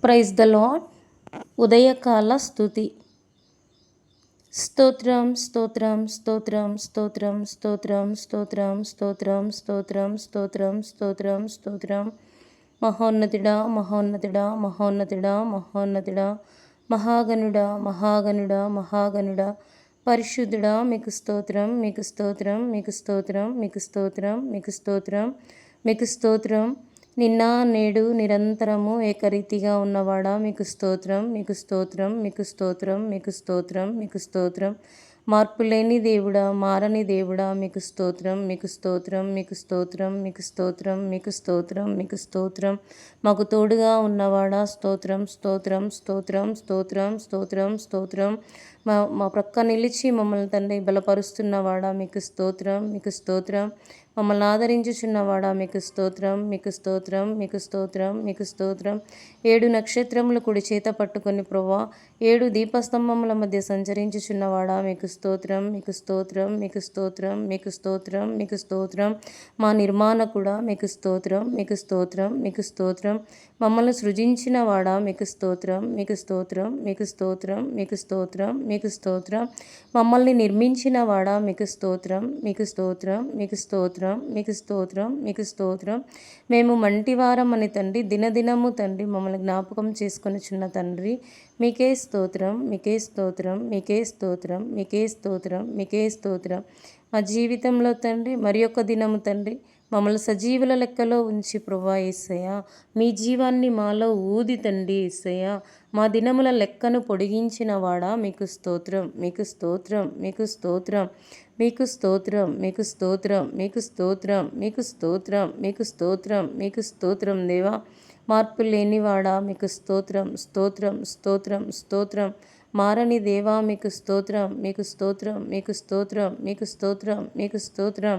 Praise the lord. ఉదయకాల స్తుతి. స్తోత్రం స్తోత్రం స్తోత్రం స్తోత్రం స్తోత్రం స్తోత్రం స్తోత్రం స్తోత్రం స్తోత్రం స్తోత్రం స్తోత్రం. మహోన్నతుడా మహోన్నతుడా మహోన్నతుడా మహోన్నతుడా, మహాగణుడా మహాగణుడా మహాగణుడా, పరిశుద్ధుడా మీకు స్తోత్రం మీకు స్తోత్రం మీకు స్తోత్రం మీకు స్తోత్రం మీకు స్తోత్రం మీకు స్తోత్రం. నిన్న నేడు నిరంతరము ఏకరీతిగా ఉన్నవాడా మీకు స్తోత్రం మీకు స్తోత్రం మీకు స్తోత్రం మీకు స్తోత్రం మీకు స్తోత్రం. మార్పులేని దేవుడా మారని దేవుడా మీకు స్తోత్రం మీకు స్తోత్రం మీకు స్తోత్రం మీకు స్తోత్రం మీకు స్తోత్రం మీకు స్తోత్రం. మాకు తోడుగా ఉన్నవాడా స్తోత్రం స్తోత్రం స్తోత్రం స్తోత్రం స్తోత్రం స్తోత్రం. మా ప్రక్క నిలిచి మమ్మల్ని తండ్రి బలపరుస్తున్నవాడా మీకు స్తోత్రం మీకు స్తోత్రం. మమ్మల్ని ఆదరించుచున్నవాడా మీకు స్తోత్రం మీకు స్తోత్రం మీకు స్తోత్రం మీకు స్తోత్రం. 7 నక్షత్రములు కుడి చేత పట్టుకొని ప్రభువా 7 దీపస్తంభముల మధ్య సంచరించుచున్నవాడా మీకు స్తోత్రం మీకు స్తోత్రం మీకు స్తోత్రం మీకు స్తోత్రం మీకు స్తోత్రం. మా నిర్మాణకుడా మీకు స్తోత్రం మీకు స్తోత్రం మీకు స్తోత్రం. మమ్మల్ని సృజించిన వాడా మీకు స్తోత్రం మీకు స్తోత్రం మీకు స్తోత్రం మీకు స్తోత్రం మీకు స్తోత్రం. మమ్మల్ని నిర్మించిన వాడా మీకు స్తోత్రం మీకు స్తోత్రం మీకు స్తోత్రం మీకు స్తోత్రం మీకు స్తోత్రం. మేము మంటివారం అని తండ్రి దినదినము తండ్రి మమ్మల్ని జ్ఞాపకం చేసుకొనిచున్న తండ్రి మీకే స్తోత్రం మీకే స్తోత్రం మీకే స్తోత్రం మీకే స్తోత్రం మీకే స్తోత్రం. మా జీవితంలో తండ్రి మరి ఒక దినము తండ్రి మమ్మల్ని సజీవుల లెక్కలో ఉంచి ప్రభువా యేసయ్యా మీ జీవాన్ని మాలో ఊది తండ్రి యేసయ్యా మా దినముల లెక్కను పొడిగించిన వాడా మీకు స్తోత్రం మీకు స్తోత్రం మీకు స్తోత్రం మీకు స్తోత్రం మీకు స్తోత్రం మీకు స్తోత్రం మీకు స్తోత్రం మీకు స్తోత్రం మీకు స్తోత్రం దేవా. మార్పు లేనివాడా మీకు స్తోత్రం స్తోత్రం స్తోత్రం స్తోత్రం. మారని దేవా మీకు స్తోత్రం మీకు స్తోత్రం మీకు స్తోత్రం మీకు స్తోత్రం మీకు స్తోత్రం.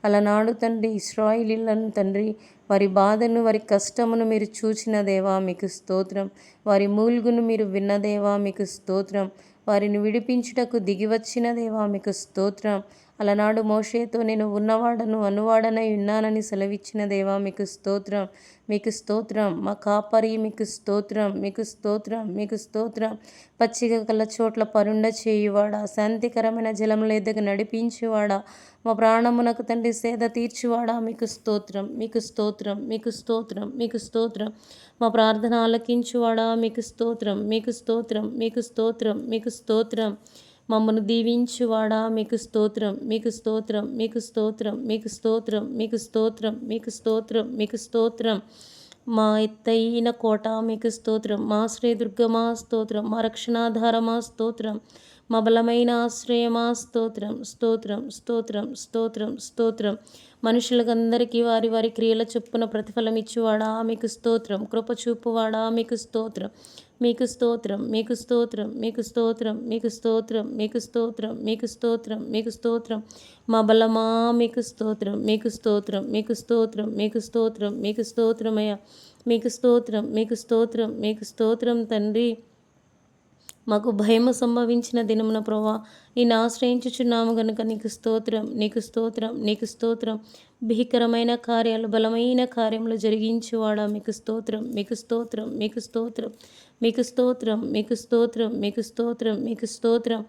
అలనాడు తండ్రి ఇశ్రాయేలీయులను తండ్రి వారి బాధను వారి కష్టమును మీరు చూచిన దేవా మీకు స్తోత్రం. వారి మూల్గును మీరు విన్న దేవా మీకు స్తోత్రం. వారిని విడిపించుటకు దిగివచ్చిన దేవా మీకు స్తోత్రం. అలనాడు మోషేతో నేను ఉన్నవాడను అనువాడనై ఉన్నానని సెలవిచ్చిన దేవా మీకు స్తోత్రం మీకు స్తోత్రం. మా కాపరి మీకు స్తోత్రం మీకు స్తోత్రం మీకు స్తోత్రం. పచ్చిక కల చోట్ల పరుండ చేయువాడా శాంతికరమైన జలముల ఎద్దకు నడిపించువాడా మా ప్రాణమునకు తండ్రి సేద తీర్చువాడా మీకు స్తోత్రం మీకు స్తోత్రం మీకు స్తోత్రం మీకు స్తోత్రం. మా ప్రార్థన ఆలకించువాడా మీకు స్తోత్రం మీకు స్తోత్రం మీకు స్తోత్రం మీకు స్తోత్రం. మమ్మను దీవించువాడా మీకు స్తోత్రం మీకు స్తోత్రం మీకు స్తోత్రం మీకు స్తోత్రం మీకు స్తోత్రం మీకు స్తోత్రం మీకు స్తోత్రం. మా ఎత్తైన కోట మీకు స్తోత్రం మా శ్రీదుర్గమా స్తోత్రం మా రక్షణాధారమా స్తోత్రం మా బలమైన ఆశ్రయమా స్తోత్రం స్తోత్రం స్తోత్రం స్తోత్రం స్తోత్రం. మనుషులకందరికీ వారి వారి క్రియల చొప్పున ప్రతిఫలం ఇచ్చువాడా మీకు స్తోత్రం కృప చూపువాడా మీకు స్తోత్రం మీకు స్తోత్రం మీకు స్తోత్రం మీకు స్తోత్రం మీకు స్తోత్రం మీకు స్తోత్రం మీకు స్తోత్రం మీకు స్తోత్రం. మా బలమా మీకు స్తోత్రం మీకు స్తోత్రం మీకు స్తోత్రం మీకు స్తోత్రం మీకు స్తోత్రమయ్యా మీకు స్తోత్రం మీకు స్తోత్రం మీకు స్తోత్రం తండ్రి. మాకు భయము సంభవించిన దినమున ప్రభువా నేను ఆశ్రయించుచున్నాము గనుక నీకు స్తోత్రం నీకు స్తోత్రం నీకు స్తోత్రం. భీకరమైన కార్యాలు బలమైన కార్యములు జరిగించువాడా మీకు స్తోత్రం మీకు స్తోత్రం మీకు స్తోత్రం మీకు స్తోత్రం మీకు స్తోత్రం మీకు స్తోత్రం మీకు స్తోత్రం.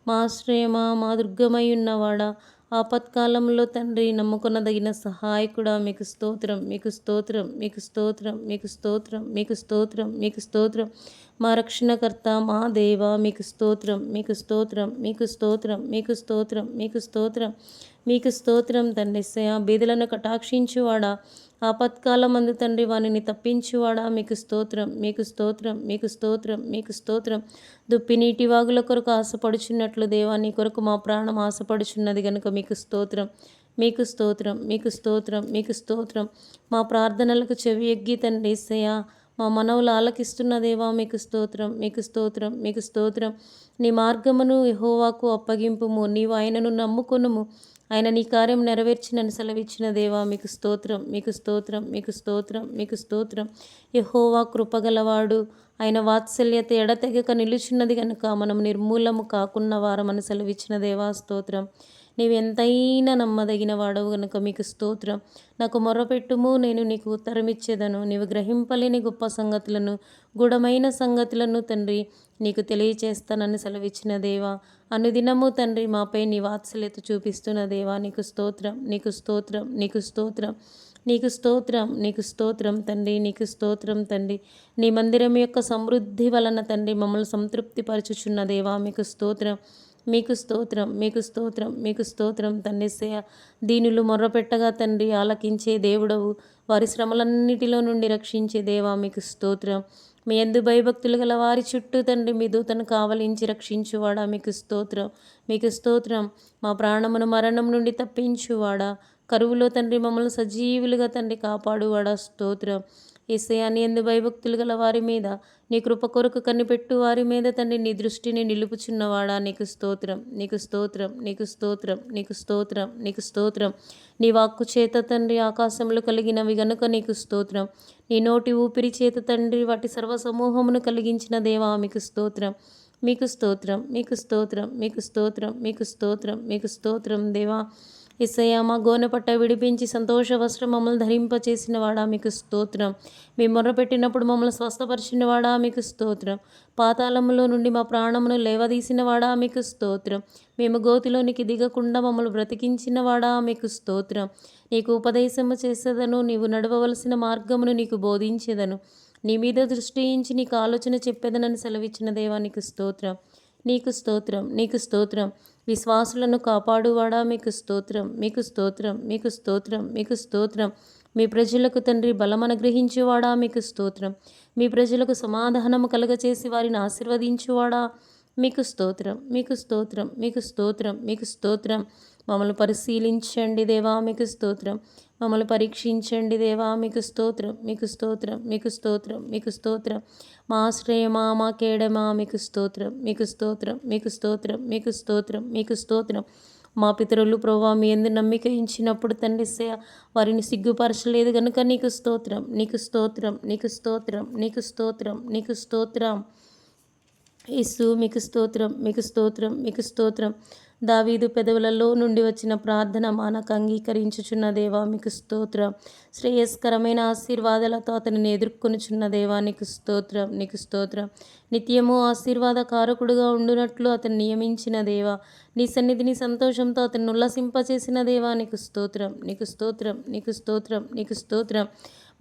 మా ఆశ్రయమా మా దుర్గమై ఉన్నవాడా ఆపత్కాలంలో తండ్రి నమ్ముకొనదగిన సహాయకుడా మీకు స్తోత్రం మీకు స్తోత్రం మీకు స్తోత్రం మీకు స్తోత్రం మీకు స్తోత్రం మీకు స్తోత్రం. మా రక్షణకర్త మా దేవ మీకు స్తోత్రం మీకు స్తోత్రం మీకు స్తోత్రం మీకు స్తోత్రం మీకు స్తోత్రం మీకు స్తోత్రం తండ్రి సయా. బీదలను కటాక్షించువాడా ఆపత్కాలమందు తండ్రి వానిని తప్పించువాడా మీకు స్తోత్రం మీకు స్తోత్రం మీకు స్తోత్రం మీకు స్తోత్రం. దుప్పినీటి వాగుల కొరకు ఆశపడుచున్నట్లు దేవా నీ కొరకు మా ప్రాణం ఆశపడుచున్నది గనుక మీకు స్తోత్రం మీకు స్తోత్రం మీకు స్తోత్రం మీకు స్తోత్రం. మా ప్రార్థనలకు చెవి ఎగ్గి తండ్రి యేసయ్యా మా మనవులు ఆలకిస్తున్న దేవా మీకు స్తోత్రం మీకు స్తోత్రం మీకు స్తోత్రం. నీ మార్గమును యెహోవాకు అప్పగింపుము నీవు ఆయనను నమ్ముకొనుము ఆయన నీ కార్యం నెరవేర్చినని సెలవిచ్చిన దేవా మీకు స్తోత్రం మీకు స్తోత్రం మీకు స్తోత్రం మీకు స్తోత్రం. యెహోవా కృపగలవాడు ఆయన వాత్సల్యత ఎడతెగక నిలుచున్నది కనుక మనం నిర్మూలము కాకున్న వారమని సెలవిచ్చిన దేవా స్తోత్రం. నీవు ఎంతైనా నమ్మదగిన వాడవు గనుక మీకు స్తోత్రం. నాకు మొర్రపెట్టుము, నేను నీకు ఉత్తరమిచ్చేదను. నీవు గ్రహింపలేని గొప్ప సంగతులను, గూఢమైన సంగతులను తండ్రి నీకు తెలియచేస్తానని సెలవిచ్చిన దేవా, అనుదినము తండ్రి మాపై నీ వాత్సల్యత చూపిస్తున్న దేవా, నీకు స్తోత్రం, నీకు స్తోత్రం, నీకు స్తోత్రం, నీకు స్తోత్రం, నీకు స్తోత్రం తండ్రి, నీకు స్తోత్రం తండ్రి. నీ మందిరం యొక్క సమృద్ధి వలన తండ్రి మమ్మల్ని సంతృప్తిపరచుచున్న దేవా, మీకు స్తోత్రం, మీకు స్తోత్రం, మీకు స్తోత్రం, మీకు స్తోత్రం తండ్రి. దీనులు మొర్రపెట్టగా తండ్రి ఆలకించే దేవుడవు, వారి శ్రమలన్నిటిలో నుండి రక్షించే దేవా, మీకు స్తోత్రం. మీ యందు భయభక్తులు గల వారి చుట్టూ తండ్రి మీ దూతను కావలించి రక్షించువాడా, మీకు స్తోత్రం, మీకు స్తోత్రం. మా ప్రాణమును మరణం నుండి తప్పించువాడా, కరువులో తండ్రి మమ్మల్ని సజీవులుగా తండ్రి కాపాడువాడా, స్తోత్రం. యేసయ్యా, నీ యందు భయభక్తులు గల వారి మీద, నీ కృప కొరకు కనిపెట్టు వారి మీద తండ్రి నీ దృష్టిని నిలుపుచున్నవాడా, నీకు స్తోత్రం, నీకు స్తోత్రం, నీకు స్తోత్రం, నీకు స్తోత్రం, నీకు స్తోత్రం. నీ వాక్కు చేత తండ్రి ఆకాశములు కలిగినవి గనుక నీకు స్తోత్రం. నీ నోటి ఊపిరి చేత తండ్రి వాటి సర్వసమూహమును కలిగించిన దేవా, మీకు స్తోత్రం, మీకు స్తోత్రం, మీకు స్తోత్రం, మీకు స్తోత్రం, మీకు స్తోత్రం, మీకు స్తోత్రం దేవా. యేసయ్యా, మా గోనెపట్ట విడిపించి సంతోష వస్త్రం మమ్మల్ని ధరింపచేసిన వాడా, మీకు స్తోత్రం. మీ మొర్రపెట్టినప్పుడు మమ్మల్ని స్వస్థపరిచిన వాడా, మీకు స్తోత్రం. పాతాళములో నుండి మా ప్రాణమును లేవదీసిన వాడా, మీకు స్తోత్రం. మేము గోతిలోనికి దిగకుండా మమ్మల్ని బ్రతికించిన వాడా, మీకు స్తోత్రం. నీకు ఉపదేశము చేసేదను, నీవు నడవవలసిన మార్గమును నీకు బోధించేదను. నీ మీద దృష్టించి నీకు ఆలోచన చెప్పేదనని సెలవిచ్చిన దేవా, నీకు స్తోత్రం, నీకు స్తోత్రం, నీకు స్తోత్రం. విశ్వాసులను కాపాడువాడా, మీకు స్తోత్రం, మీకు స్తోత్రం, మీకు స్తోత్రం, మీకు స్తోత్రం. మీ ప్రజలకు తండ్రి బలం అనుగ్రహించువాడా, మీకు స్తోత్రం. మీ ప్రజలకు సమాధానము కలగచేసి వారిని ఆశీర్వదించువాడా, మీకు స్తోత్రం, మీకు స్తోత్రం, మీకు స్తోత్రం, మీకు స్తోత్రం. మమ్మల్ని పరిశీలించండి దేవా, మీకు స్తోత్రం. మమ్మల్ని పరీక్షించండి దేవా, మీకు స్తోత్రం, మీకు స్తోత్రం, మీకు స్తోత్రం, మీకు స్తోత్రం. మా ఆశ్రయమా, మా కేడమా, మీకు స్తోత్రం, మీకు స్తోత్రం, మీకు స్తోత్రం, మీకు స్తోత్రం, మీకు స్తోత్రం. మా పితరులు ప్రభువా మీ యందు నమ్మిక ఉంచినప్పుడు తండ్రి వారిని సిగ్గుపరచలేదు గనుక నీకు స్తోత్రం, నీకు స్తోత్రం, నీకు స్తోత్రం, నీకు స్తోత్రం, నీకు స్తోత్రం. యేసు, మీకు స్తోత్రం, మీకు స్తోత్రం, మీకు స్తోత్రం. దావీదు పెదవులలో నుండి వచ్చిన ప్రార్థన మానక అంగీకరించుచున్న దేవా, మీకు స్తోత్రం. శ్రేయస్కరమైన ఆశీర్వాదాలతో అతనిని ఎదుర్కొనుచున్న దేవా, నీకు స్తోత్రం, నీకు స్తోత్రం. నిత్యము ఆశీర్వాదకారకుడుగా ఉండునట్లు అతను నియమించిన దేవా, నీ సన్నిధిని సంతోషంతో అతన్ని ఉల్లసింపచేసిన దేవా, నీకు స్తోత్రం, నీకు స్తోత్రం, నీకు స్తోత్రం, నీకు స్తోత్రం.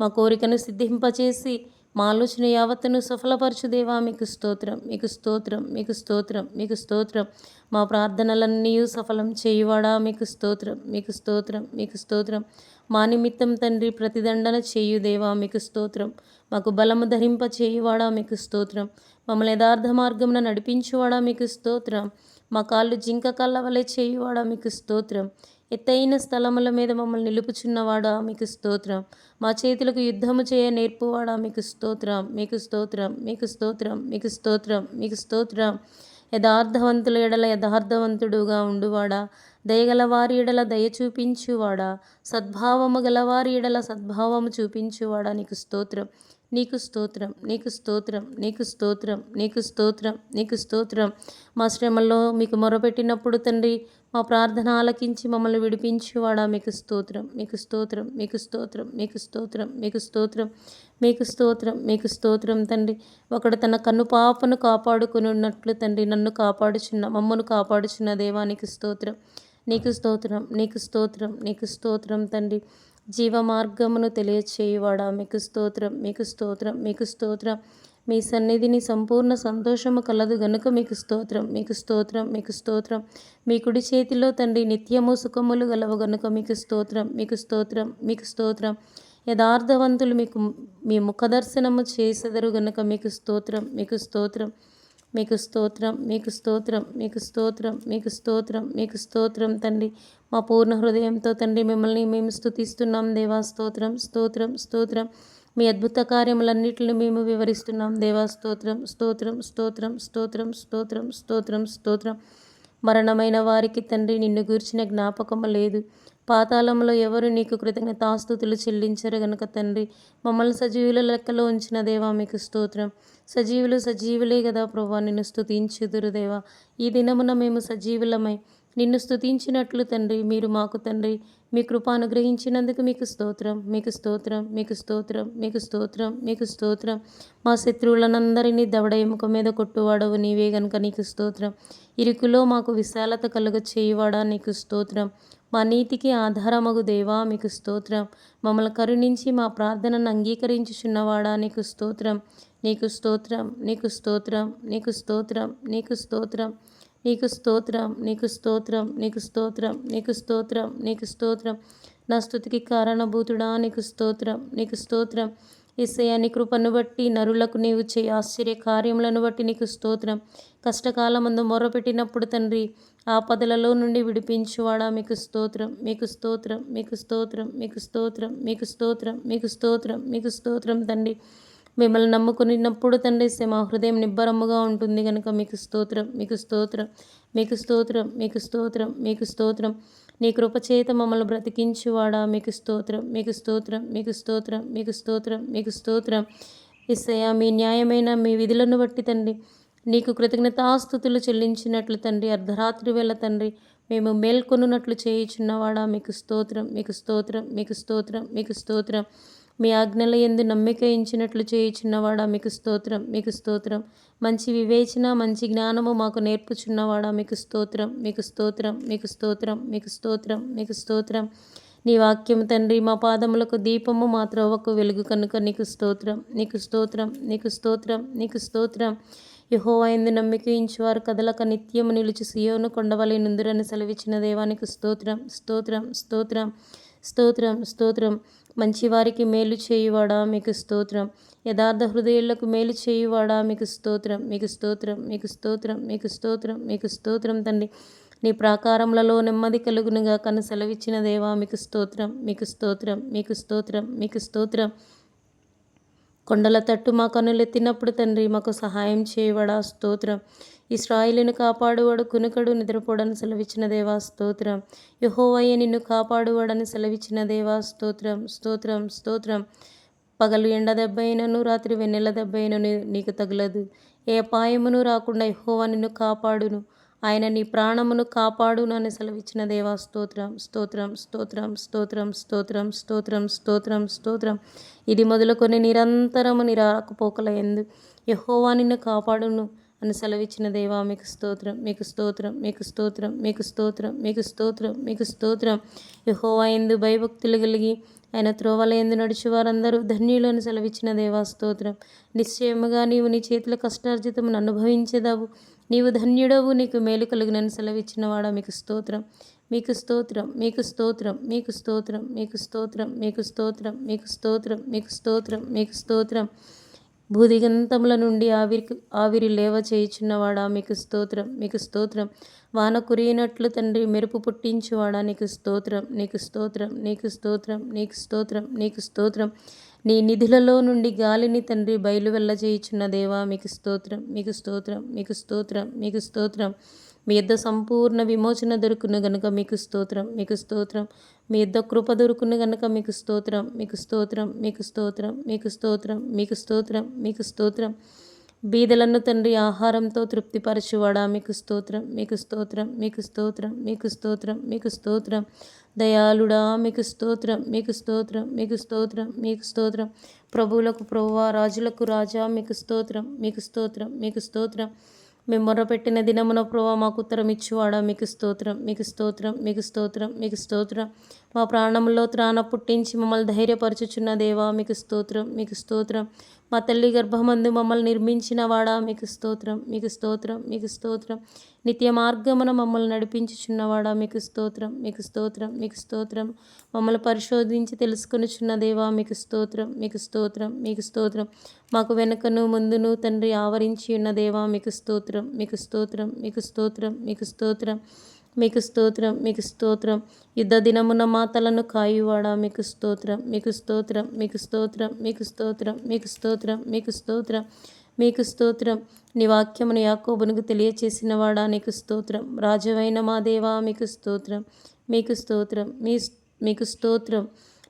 మా కోరికను సిద్ధింపచేసి మా ఆలోచన యావత్తును సఫలపరచు దేవా, మీకు స్తోత్రం, మీకు స్తోత్రం, మీకు స్తోత్రం, మీకు స్తోత్రం. మా ప్రార్థనలన్నీ సఫలం చేయువాడా, మీకు స్తోత్రం, మీకు స్తోత్రం, మీకు స్తోత్రం. మా నిమిత్తం తండ్రి ప్రతిదండన చేయు దేవా, మీకు స్తోత్రం. మాకు బలము ధరింప చేయువాడా, మీకు స్తోత్రం. మమ్మల్ని యథార్థ మార్గమున నడిపించువాడా, మీకు స్తోత్రం. మా కాళ్ళు జింక కళ్ళ వలె చేయువాడా, మీకు స్తోత్రం. ఎత్తైన స్థలముల మీద మమ్మల్ని నిలుపుచున్నవాడా, మీకు స్తోత్రం. మా చేతులకు యుద్ధము చేయ నేర్పువాడా, మీకు స్తోత్రం, మీకు స్తోత్రం, మీకు స్తోత్రం, మీకు స్తోత్రం, మీకు స్తోత్రం. యథార్థవంతుల ఎడల యథార్థవంతుడుగా ఉండువాడా, దయగల వారి ఎడల దయ చూపించువాడా, సద్భావము గలవారి ఎడల సద్భావము చూపించువాడా, నీకు స్తోత్రం, నీకు స్తోత్రం, నీకు స్తోత్రం, నీకు స్తోత్రం, నీకు స్తోత్రం, నీకు స్తోత్రం. మా శ్రమల్లో మీకు మొరపెట్టినప్పుడు తండ్రి మా ప్రార్థన ఆలకించి మమ్మల్ని విడిపించువాడా, మీకు స్తోత్రం, మీకు స్తోత్రం, మీకు స్తోత్రం, మీకు స్తోత్రం, మీకు స్తోత్రం, మీకు స్తోత్రం, మీకు స్తోత్రం తండ్రి. ఒకడు తన కన్ను పాపను కాపాడుకుని ఉన్నట్లు తండ్రి నన్ను కాపాడుచున్న మమ్మను కాపాడుచున్న దేవానికి స్తోత్రం, నీకు స్తోత్రం, నీకు స్తోత్రం, నీకు స్తోత్రం తండ్రి. జీవ మార్గమును తెలియచేయువాడా, మీకు స్తోత్రం, మీకు స్తోత్రం, మీకు స్తోత్రం. మీ సన్నిధిని సంపూర్ణ సంతోషము కలదు గనుక మీకు స్తోత్రం, మీకు స్తోత్రం, మీకు స్తోత్రం. మీ కుడి చేతిలో తండ్రి నిత్యము సుఖములు గలవు గనుక మీకు స్తోత్రం, మీకు స్తోత్రం, మీకు స్తోత్రం. యథార్థవంతులు మీ ముఖదర్శనము చేసెదరు గనుక మీకు స్తోత్రం, మీకు స్తోత్రం, మీకు స్తోత్రం, మీకు స్తోత్రం, మీకు స్తోత్రం, మీకు స్తోత్రం, మీకు స్తోత్రం తండ్రి. మా పూర్ణ హృదయంతో తండ్రి మిమ్మల్ని మేము స్తుతిస్తున్నాం దేవా, స్తోత్రం, స్తోత్రం, స్తోత్రం. మీ అద్భుత కార్యములన్నిటిని మేము వివరిస్తున్నాం దేవా, స్తోత్రం, స్తోత్రం, స్తోత్రం, స్తోత్రం, స్తోత్రం, స్తోత్రం, స్తోత్రం. మరణమైన వారికి తండ్రి నిన్ను గూర్చిన జ్ఞాపకము లేదు. పాతాళంలో ఎవరు నీకు కృతజ్ఞతాస్తుతులు చెల్లించరు గనుక తండ్రి మమ్మల్ని సజీవుల లెక్కలో ఉంచిన దేవా, మీకు స్తోత్రం. సజీవులే కదా ప్రభువా, నిన్ను స్తుతించుదురు దేవా. ఈ దినమున మేము సజీవులమై నిన్ను స్తుతించినట్లు తండ్రి మీరు మాకు తండ్రి మీ కృప అనుగ్రహించినందుకు మీకు స్తోత్రం, మీకు స్తోత్రం, మీకు స్తోత్రం, మీకు స్తోత్రం, మీకు స్తోత్రం. మా శత్రువులనందరినీ దవడ ఎముక మీద కొట్టువాడవు నీవే గనుక నీకు స్తోత్రం. ఇరుకులో మాకు విశాలత కలుగ చేయువాడా నీకు స్తోత్రం. మా నీతికి ఆధారమగు దేవా మీకు స్తోత్రం. మమ్మల్ని కరుణించి మా ప్రార్థనను అంగీకరించుచున్నవాడా నీకు స్తోత్రం, నీకు స్తోత్రం, నీకు స్తోత్రం, నీకు స్తోత్రం, నీకు స్తోత్రం, నీకు స్తోత్రం, నీకు స్తోత్రం, నీకు స్తోత్రం, నీకు స్తోత్రం, నీకు స్తోత్రం. నా స్తుతికి కారణభూతుడా నీకు స్తోత్రం, నీకు స్తోత్రం. యేసయ్యా నీ కృపను బట్టి నరులకు నీవు చేయి ఆశ్చర్య కార్యములను బట్టి నీకు స్తోత్రం. కష్టకాలమందు మొర్రపెట్టినప్పుడు తండ్రి ఆపదలలో నుండి విడిపించువాడా మీకు స్తోత్రం, మీకు స్తోత్రం, మీకు స్తోత్రం, మీకు స్తోత్రం, మీకు స్తోత్రం, మీకు స్తోత్రం, మీకు స్తోత్రం తండ్రి. మిమ్మల్ని నమ్ముకున్నప్పుడు తండ్రి మా హృదయం నిబ్బరముగా ఉంటుంది కనుక మీకు స్తోత్రం, మీకు స్తోత్రం, మీకు స్తోత్రం, మీకు స్తోత్రం, మీకు స్తోత్రం. నీ కృపచేత మమ్మల్ని బ్రతికించువాడా మీకు స్తోత్రం, మీకు స్తోత్రం, మీకు స్తోత్రం, మీకు స్తోత్రం, మీకు స్తోత్రం. యేసయ్యా మీ న్యాయమైన మీ విధులను బట్టి తండ్రి నీకు కృతజ్ఞతాస్తుతులు చెల్లించినట్లు తండ్రి అర్ధరాత్రి వేళ తండ్రి మేము మేల్కొనున్నట్లు చేయుచున్నవాడా మీకు స్తోత్రం, మీకు స్తోత్రం, మీకు స్తోత్రం, మీకు స్తోత్రం. మీ ఆజ్ఞల యందు నమ్మిక ఉంచినట్లు చేయుచున్నవాడా మీకు స్తోత్రం, మీకు స్తోత్రం. మంచి వివేచన మంచి జ్ఞానము మాకు నేర్పుచున్నవాడా మీకు స్తోత్రం, మీకు స్తోత్రం, మీకు స్తోత్రం, మీకు స్తోత్రం, మీకు స్తోత్రం. నీ వాక్యం తండ్రి మా పాదములకు దీపము మా త్రోవకు వెలుగు కనుక నీకు స్తోత్రం, నీకు స్తోత్రం, నీకు స్తోత్రం, నీకు స్తోత్రం. యెహోవా యందు నమ్మిక ఉంచువారు కదలక నిత్యము నిలుచు సియోను కొండవలె నుందురని సెలవిచ్చిన దేవానికి స్తోత్రం, స్తోత్రం, స్తోత్రం, స్తోత్రం, స్తోత్రం. మంచివారికి మేలు చేయువాడా మీకు స్తోత్రం, యథార్థ హృదయులకు మేలు చేయువాడా మీకు స్తోత్రం, మీకు స్తోత్రం, మీకు స్తోత్రం, మీకు స్తోత్రం, మీకు స్తోత్రం తండ్రి. నీ ప్రాకారములలో నెమ్మది కలుగునుగా కను సెలవిచ్చిన దేవా మీకు స్తోత్రం, మీకు స్తోత్రం, మీకు స్తోత్రం, మీకు స్తోత్రం. కొండల తట్టు మా కన్నులెత్తినప్పుడు తండ్రి మాకు సహాయం చేయవాడా స్తోత్రం. ఇశ్రాయేలును కాపాడువాడు కునుకడు నిద్రపోడని సెలవిచ్చిన దేవా స్తోత్రం. యెహోవాయే నిన్ను కాపాడువాడని సెలవిచ్చిన దేవా స్తోత్రం, స్తోత్రం, స్తోత్రం. పగలు ఎండ దెబ్బైనను రాత్రి వెన్నెల దెబ్బైనను నీకు తగులదు. ఏ అపాయమును రాకుండా యెహోవా నిన్ను కాపాడును. ఆయన నీ ప్రాణమును కాపాడును అని సెలవిచ్చిన దేవా స్తోత్రం, స్తోత్రం, స్తోత్రం, స్తోత్రం, స్తోత్రం, స్తోత్రం, స్తోత్రం, స్తోత్రం. ఇది మొదలుకొని నిరంతరము నిరాకపోకల యందు యెహోవా నిన్ను కాపాడును అని సెలవిచ్చిన దేవా మీకు స్తోత్రం, మీకు స్తోత్రం, మీకు స్తోత్రం, మీకు స్తోత్రం, మీకు స్తోత్రం, మీకు స్తోత్రం. యెహోవా యందు భయభక్తులు కలిగి ఆయన త్రోవల యందు నడిచి వారందరూ ధన్యులను సెలవిచ్చిన దేవా స్తోత్రం. నిశ్చయముగా నీవు నీ చేతుల కష్టార్జితమును అనుభవించేదావు. నీవు ధన్యుడవు, నీకు మేలు కలుగునని సెలవిచ్చిన వాడా మీకు స్తోత్రం, మీకు స్తోత్రం, మీకు స్తోత్రం, మీకు స్తోత్రం, మీకు స్తోత్రం, మీకు స్తోత్రం, మీకు స్తోత్రం, మీకు స్తోత్రం, మీకు స్తోత్రం. భూదిగంతముల నుండి ఆవిరి లేవ చేయుచున్నవాడా మీకు స్తోత్రం, మీకు స్తోత్రం. వాన కురియినట్లు తండ్రి మెరుపు పుట్టించువాడా నీకు స్తోత్రం, నీకు స్తోత్రం, నీకు స్తోత్రం, నీకు స్తోత్రం, నీకు స్తోత్రం. నీ నిధులలో నుండి గాలిని తండ్రి బయలు వెళ్ళ చేయుచున్న దేవా మీకు స్తోత్రం, మీకు స్తోత్రం, మీకు స్తోత్రం, మీకు స్తోత్రం. మీ యొద్ద సంపూర్ణ విమోచన దొరుకును గనుక మీకు స్తోత్రం, మీకు స్తోత్రం. మీ యొద్ద కృప దొరుకును గనుక మీకు స్తోత్రం, మీకు స్తోత్రం, మీకు స్తోత్రం, మీకు స్తోత్రం, మీకు స్తోత్రం, మీకు స్తోత్రం. బీదలను తండ్రి ఆహారంతో తృప్తిపరచువాడా మీకు స్తోత్రం, మీకు స్తోత్రం, మీకు స్తోత్రం, మీకు స్తోత్రం, మీకు స్తోత్రం. దయాళుడా మీకు స్తోత్రం, మీకు స్తోత్రం, మీకు స్తోత్రం, మీకు స్తోత్రం. ప్రభువులకు ప్రభువా రాజులకు రాజా మీకు స్తోత్రం, మీకు స్తోత్రం, మీకు స్తోత్రం. మేము మొర్రపెట్టిన దినమున ప్రభా మాకు ఉత్తరం ఇచ్చువాడా మీకు స్తోత్రం, మీకు స్తోత్రం, మీకు స్తోత్రం, మీకు స్తోత్రం. మా ప్రాణంలో త్రాణ పుట్టించి మమ్మల్ని ధైర్యపరచుచున్న దేవా మీకు స్తోత్రం, మీకు స్తోత్రం. మా తల్లి గర్భమందు మమ్మల్ని నిర్మించిన వాడా మీకు స్తోత్రం, మీకు స్తోత్రం, మీకు స్తోత్రం. నిత్య మార్గమున మమ్మల్ని నడిపించుచున్నవాడా మీకు స్తోత్రం, మీకు స్తోత్రం, మీకు స్తోత్రం. మమ్మల్ని పరిశోధించి తెలుసుకొనుచున్న దేవా మీకు స్తోత్రం, మీకు స్తోత్రం, మీకు స్తోత్రం. మాకు వెనుకను ముందును తండ్రి ఆవరించి ఉన్న దేవా మీకు స్తోత్రం, మీకు స్తోత్రం, మీకు స్తోత్రం, మీకు స్తోత్రం, మీకు స్తోత్రం, మీకు స్తోత్రం. యుద్ధ దినమున మా తలను కాయువాడా మీకు స్తోత్రం, మీకు స్తోత్రం, మీకు స్తోత్రం, మీకు స్తోత్రం, మీకు స్తోత్రం, మీకు స్తోత్రం, మీకు స్తోత్రం. నీ వాక్యమును యాకోబునకు తెలియచేసిన వాడా నీకు స్తోత్రం. రాజువైన మా దేవా మీకు స్తోత్రం, మీకు స్తోత్రం, మీకు స్తోత్రం.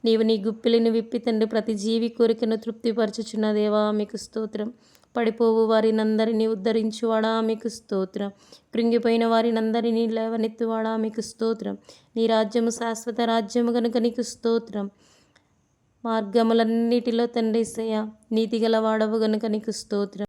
నీవు నీ గుప్పిలిని విప్పి తండ్రి ప్రతి జీవి కోరికను తృప్తిపరచుచున్న దేవా మీకు స్తోత్రం, పడిపోవు వారినందరినీ ఉద్ధరించువాడా మీకు స్తోత్రం. కృంగిపోయిన వారినందరినీ లేవనెత్తువాడా మీకు స్తోత్రం. నీ రాజ్యము శాశ్వత రాజ్యము గనుక నీకు స్తోత్రం. మార్గములన్నిటిలో తండ్రి యేసయ్య నీతిగల వాడవు గనుక నీకు స్తోత్రం.